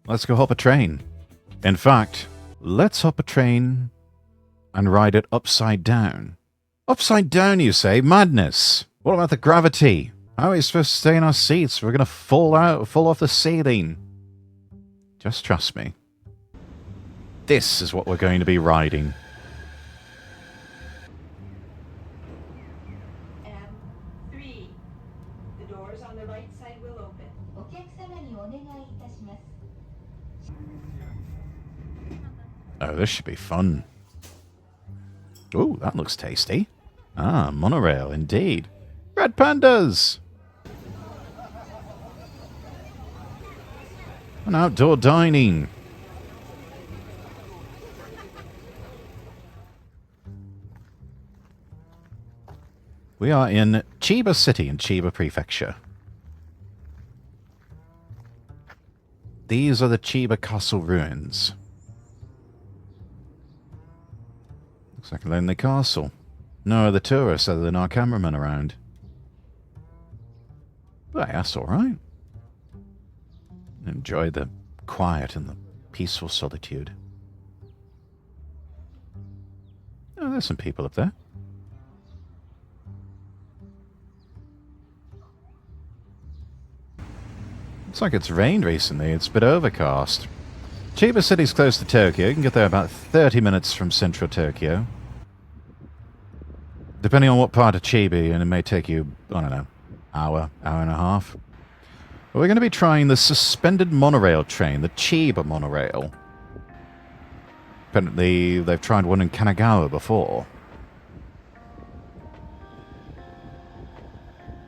Let's go hop a train. In fact, let's hop a train and ride it upside down. Upside down, you say? Madness! What about the gravity? How are we supposed to stay in our seats? We're gonna fall off the ceiling. Just trust me. This is what we're going to be riding. M3. The doors on the right side will open. Oh, this should be fun. Ooh, that looks tasty. Ah, monorail, indeed. Red pandas! And outdoor dining. We are in Chiba City in Chiba Prefecture. These are the Chiba Castle ruins. Looks like a lonely castle. No other tourists other than our cameraman around. But that's alright. Enjoy the quiet and the peaceful solitude. Oh, there's some people up there. Looks like it's rained recently. It's a bit overcast. Chiba City's close to Tokyo. You can get there about 30 minutes from central Tokyo. Depending on what part of Chiba, and it may take you, I don't know, hour and a half. But we're going to be trying the suspended monorail train, the Chiba monorail. Apparently, they've tried one in Kanagawa before.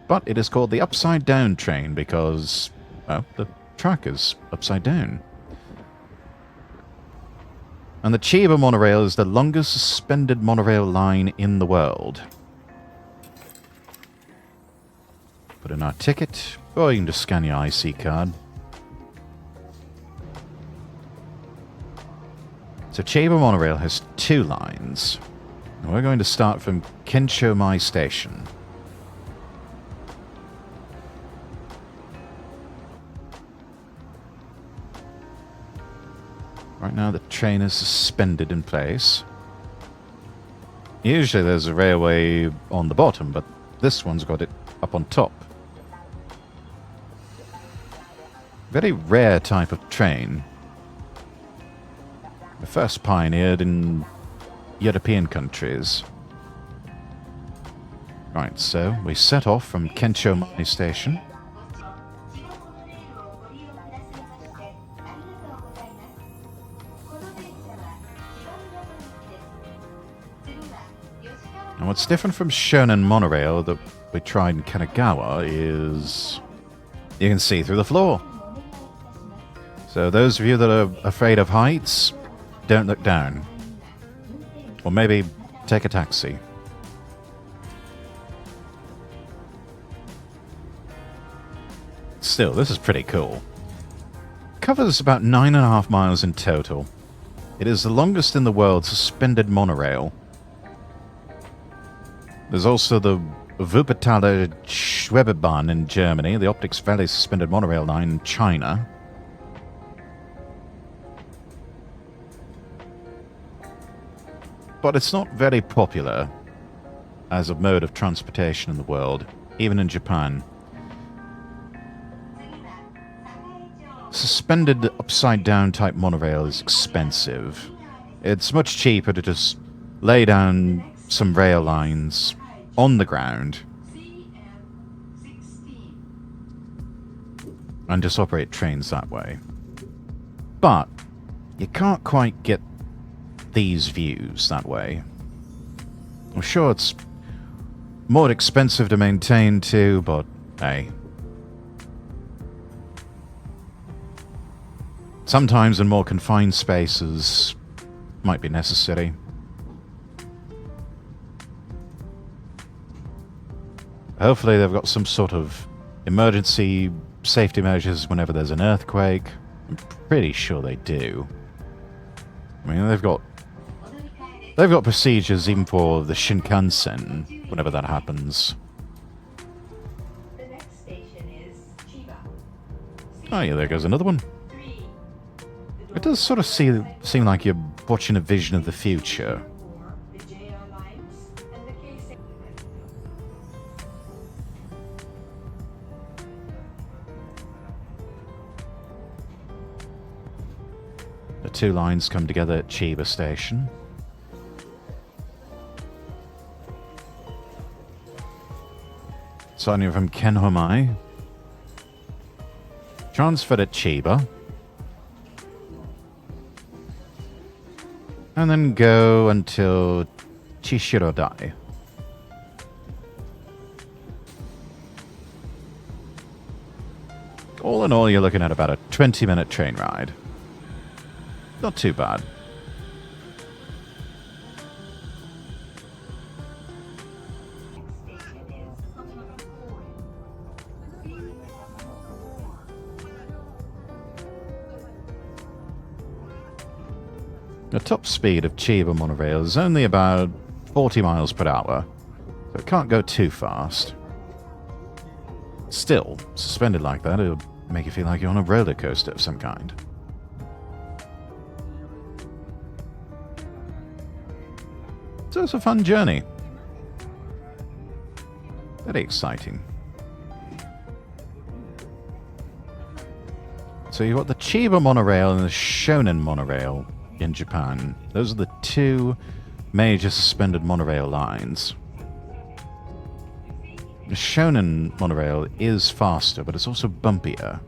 But it is called the Upside Down train because, well, the track is upside down. And the Chiba monorail is the longest suspended monorail line in the world. Put in our ticket, or you can just scan your IC card. So Chiba monorail has 2 lines. And we're going to start from Kenshomai Station. Right now the train is suspended in place. Usually there's a railway on the bottom, but this one's got it up on top. Very rare type of train. The first pioneered in European countries. Right, so we set off from Kenshomai Station. And what's different from Shonan Monorail that we tried in Kanagawa is you can see through the floor. So those of you that are afraid of heights, don't look down. Or maybe take a taxi. Still, this is pretty cool. Covers about 9.5 miles in total. It is the longest in the world suspended monorail. There's also the Wuppertaler Schwebebahn in Germany, the Optics Valley suspended monorail line in China. But it's not very popular as a mode of transportation in the world, even in Japan. Suspended upside-down type monorail is expensive. It's much cheaper to just lay down some rail lines on the ground and just operate trains that way. But you can't quite get these views that way. I'm sure it's more expensive to maintain too, but hey. Sometimes in more confined spaces might be necessary. Hopefully they've got some sort of emergency safety measures whenever there's an earthquake. I'm pretty sure they do. I mean, they've got procedures even for the Shinkansen whenever that happens. The next station is Chiba. Oh yeah, there goes another one. It does sort of seem like you're watching a vision of the future. The JR lines and the K6. The two lines come together at Chiba Station. Starting from Kenhomai. Transferred at Chiba. And then go until Chishirodai. All in all, you're looking at about a 20-minute train ride. Not too bad. The top speed of Chiba monorail is only about 40 miles per hour, so it can't go too fast. Still, suspended like that, it'll make you feel like you're on a roller coaster of some kind. So it's a fun journey. Very exciting. So you've got the Chiba monorail and the Shonan monorail in Japan. Those are the two major suspended monorail lines. The Shonan monorail is faster, but it's also bumpier.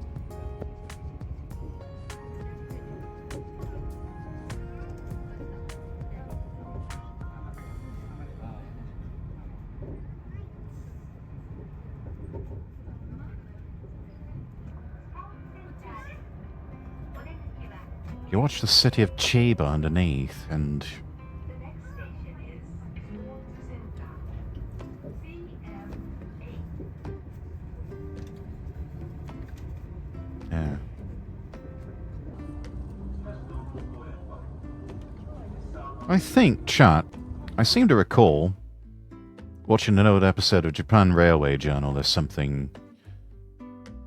You watch the city of Chiba underneath, and The next station is CM8. yeah. I think, chat, I seem to recall watching an old episode of Japan Railway Journal. There's something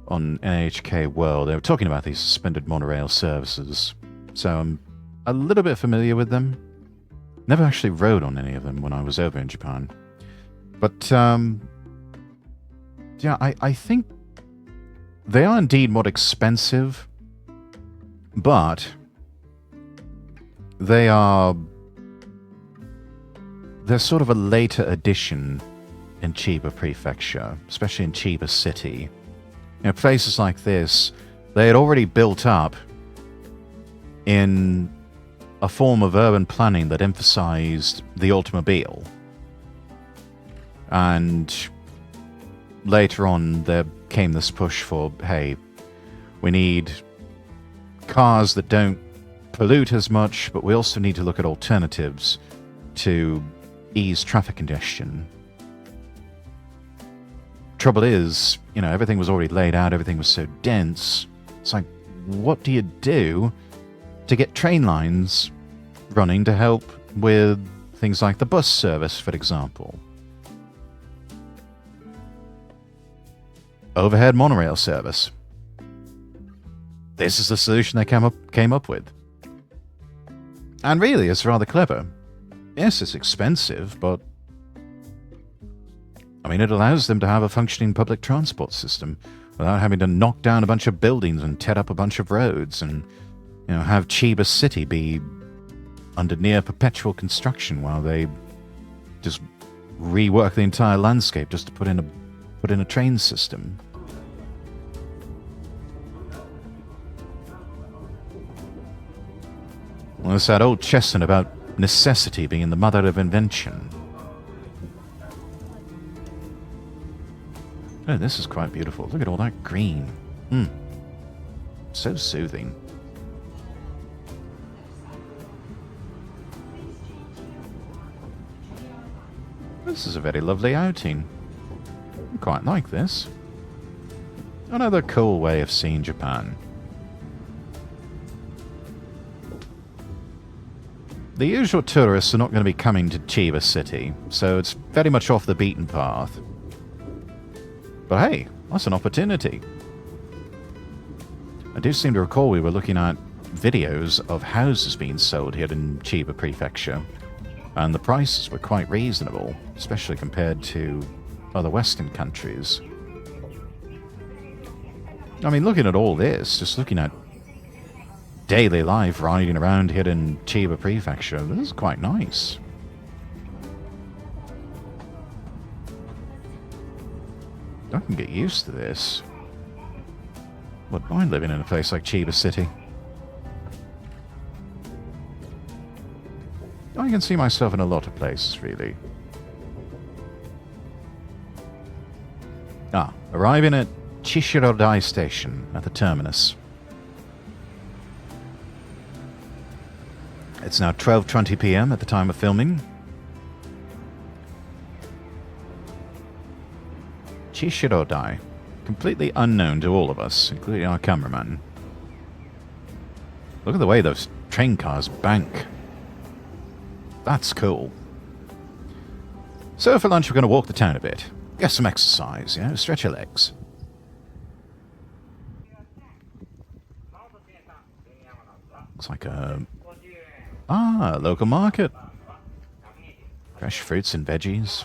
on NHK World. They were talking about these suspended monorail services. So I'm a little bit familiar with them. Never actually rode on any of them when I was over in Japan. But, yeah, I think they are indeed more expensive, but they're sort of a later addition in Chiba Prefecture, especially in Chiba City. You know, places like this, they had already built up in a form of urban planning that emphasized the automobile. And later on, there came this push for, hey, we need cars that don't pollute as much, but we also need to look at alternatives to ease traffic congestion. Trouble is, you know, everything was already laid out, everything was so dense. It's like, what do you do to get train lines running to help with things like the bus service, for example? Overhead monorail service. This is the solution they came up with. And really, it's rather clever. Yes, it's expensive, but I mean, it allows them to have a functioning public transport system without having to knock down a bunch of buildings and tear up a bunch of roads and, you know, have Chiba City be under near perpetual construction while they just rework the entire landscape just to put in a train system. Well, it's that old chestnut about necessity being the mother of invention. Oh, this is quite beautiful. Look at all that green. So soothing. This is a very lovely outing. I quite like this. Another cool way of seeing Japan. The usual tourists are not going to be coming to Chiba City, so it's very much off the beaten path. But hey, that's an opportunity. I do seem to recall we were looking at videos of houses being sold here in Chiba Prefecture, and the prices were quite reasonable, especially compared to other Western countries. I mean, looking at all this, just looking at daily life riding around here in Chiba Prefecture, this is quite nice. I can get used to this. Wouldn't mind living in a place like Chiba City. I can see myself in a lot of places, really. Arriving at Chishirodai Station at the terminus. It's now 12:20 p.m. at the time of filming. Chishirodai, completely unknown to all of us, including our cameraman. Look at the way those train cars bank. That's cool. So for lunch we're going to walk the town a bit. Get some exercise, you know, stretch your legs. Looks like a... local market. Fresh fruits and veggies.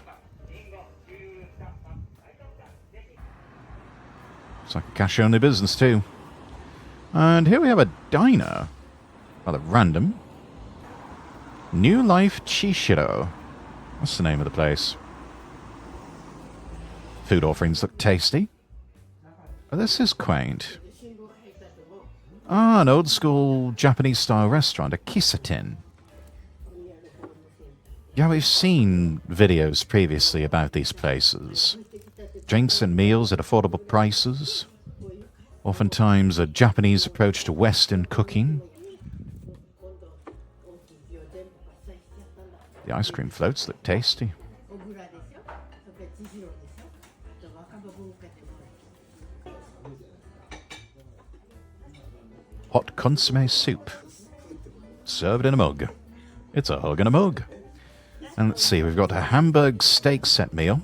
Looks like a cash-only business too. And here we have a diner. Rather random. New Life Chishiro. What's the name of the place? Food offerings look tasty. Oh, this is quaint. An old-school Japanese-style restaurant, a kisaten. Yeah, we've seen videos previously about these places. Drinks and meals at affordable prices. Oftentimes a Japanese approach to Western cooking. The ice cream floats look tasty. Hot consomme soup. Served in a mug. It's a hug and a mug. And let's see, we've got a Hamburg steak set meal.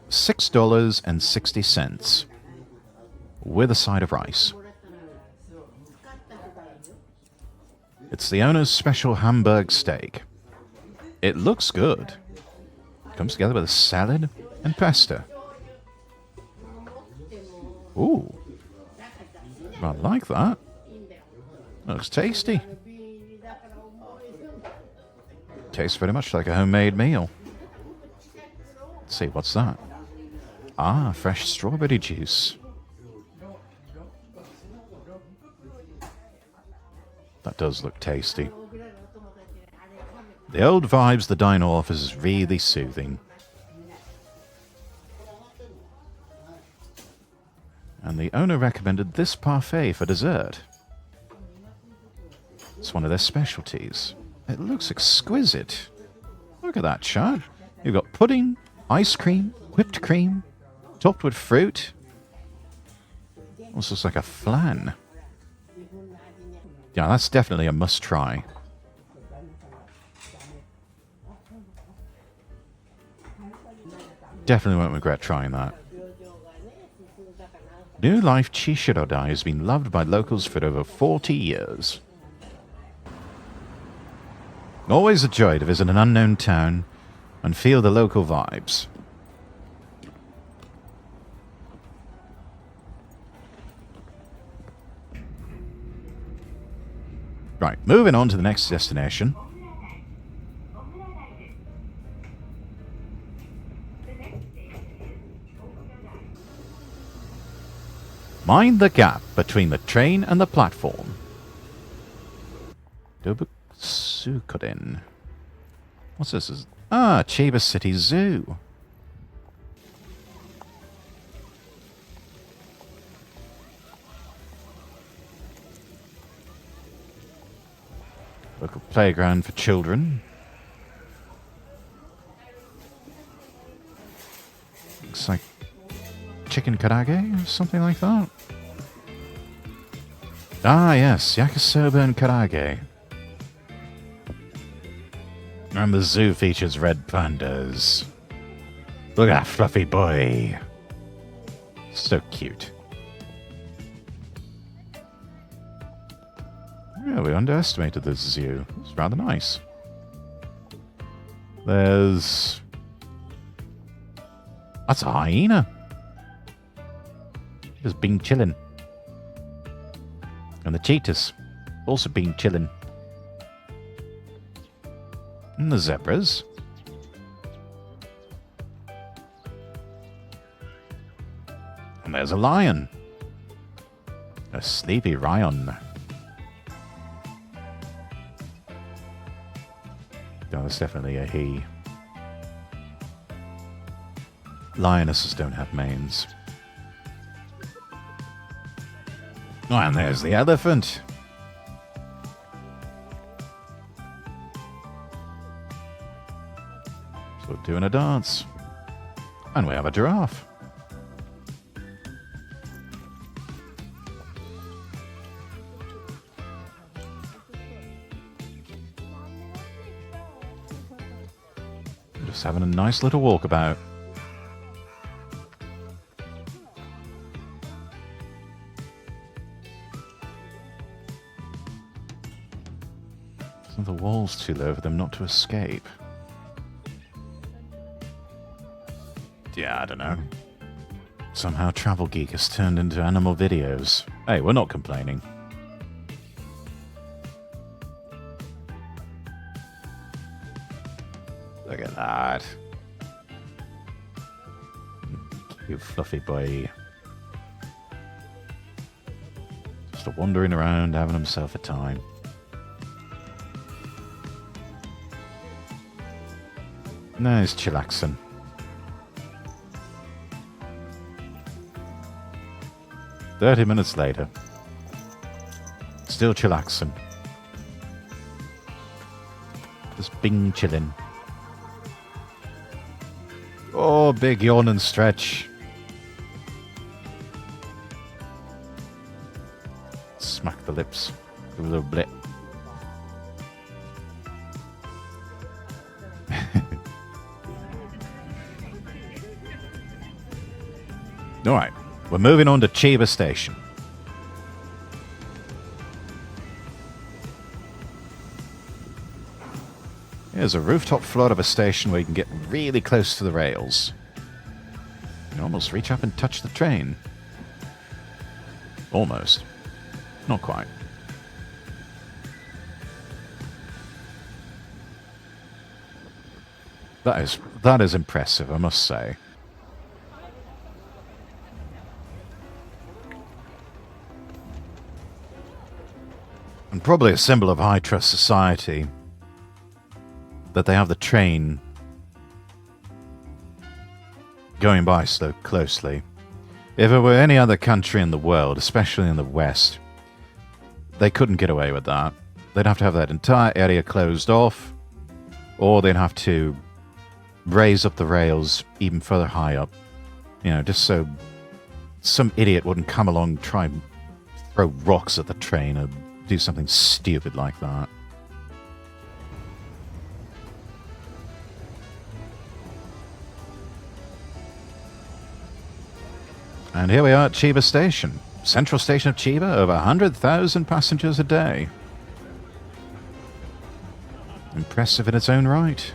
$6.60. With a side of rice. It's the owner's special Hamburg steak. It looks good. Comes together with a salad and pasta. Ooh. I like that. Looks tasty. Tastes very much like a homemade meal. Let's see, what's that? Fresh strawberry juice. That does look tasty. The old vibes the diner offers is really soothing. And the owner recommended this parfait for dessert. It's one of their specialties. It looks exquisite. Look at that chart. You've got pudding, ice cream, whipped cream, topped with fruit. Almost looks like a flan. Yeah, that's definitely a must-try. Definitely won't regret trying that. New Life Chishirodai has been loved by locals for over 40 years. Always a joy to visit an unknown town and feel the local vibes. Right, moving on to the next destination. Mind the gap between the train and the platform. Dobutsukoden. What's this? Chiba City Zoo. Local playground for children. Looks like chicken karage or something like that. Yes, yakisoba and karage. And the zoo features red pandas. Look at that fluffy boy. So cute. Yeah, we underestimated this zoo. It's rather nice. There's... That's a hyena. Just been chilling. And the cheetahs also been chilling. And the zebras. And there's a lion. A sleepy lion. No, that's definitely a he. Lionesses don't have manes. Oh, and there's the elephant. So doing a dance. And we have a giraffe. Just having a nice little walkabout. The wall's too low for them not to escape. Yeah, I don't know. Somehow Travel Geek has turned into animal videos. Hey, we're not complaining. Look at that. Cute fluffy boy. Just wandering around having himself a time. No, he's chillaxing. "30 minutes later. Still chillaxing. Just bing chilling. Oh, big yawn and stretch. Smack the lips. Give a little blip. Alright, we're moving on to Chiba Station. Here's a rooftop floor of a station where you can get really close to the rails. You can almost reach up and touch the train. Almost. Not quite. That is impressive, I must say. And probably a symbol of high trust society that they have the train going by so closely. If it were any other country in the world, especially in the West, they couldn't get away with that. They'd have to have that entire area closed off, or they'd have to raise up the rails even further high up, you know, just so some idiot wouldn't come along and try and throw rocks at the train or do something stupid like that. And here we are at Chiba Station. Central station of Chiba, over 100,000 passengers a day. Impressive in its own right.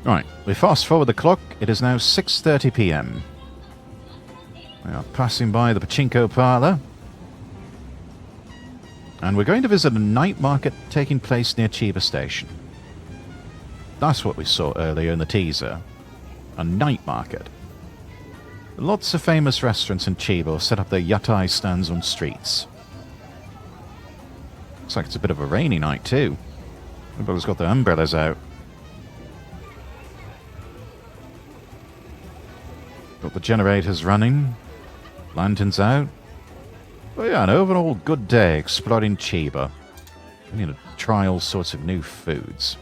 Right, we fast forward the clock. It is now 6:30 p.m. We are passing by the pachinko parlor. And we're going to visit a night market taking place near Chiba Station. That's what we saw earlier in the teaser. A night market. Lots of famous restaurants in Chiba set up their yatai stands on streets. Looks like it's a bit of a rainy night too. Everybody's got their umbrellas out. Got the generators running. Lanterns out. But yeah, an overall good day exploring Chiba. We need to try all sorts of new foods.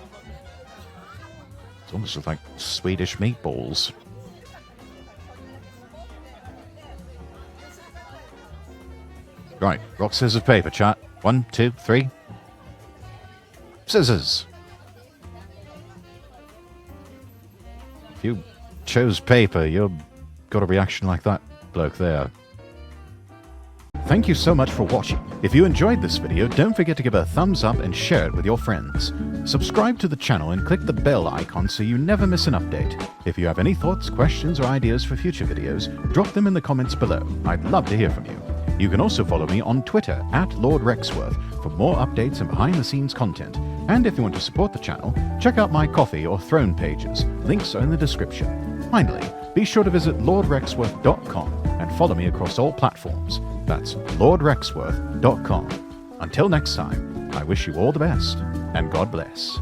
It almost looks like Swedish meatballs. Right, rock, scissors, paper, chat. 1, 2, 3. Scissors. If you chose paper, you've got a reaction like that bloke there. thank you so much for watching. If you enjoyed this video, don't forget to give it a thumbs up and share it with your friends. Subscribe to the channel and click the bell icon so you never miss an update. If you have any thoughts, questions, or ideas for future videos, drop them in the comments below. I'd love to hear from you. You can also follow me on Twitter @LordRexworth for more updates and behind-the-scenes content. And if you want to support the channel, check out my Coffee or Throne pages. Links are in the description. Finally, be sure to visit lordrexworth.com and follow me across all platforms. That's lordrexworth.com. Until next time, I wish you all the best, and God bless.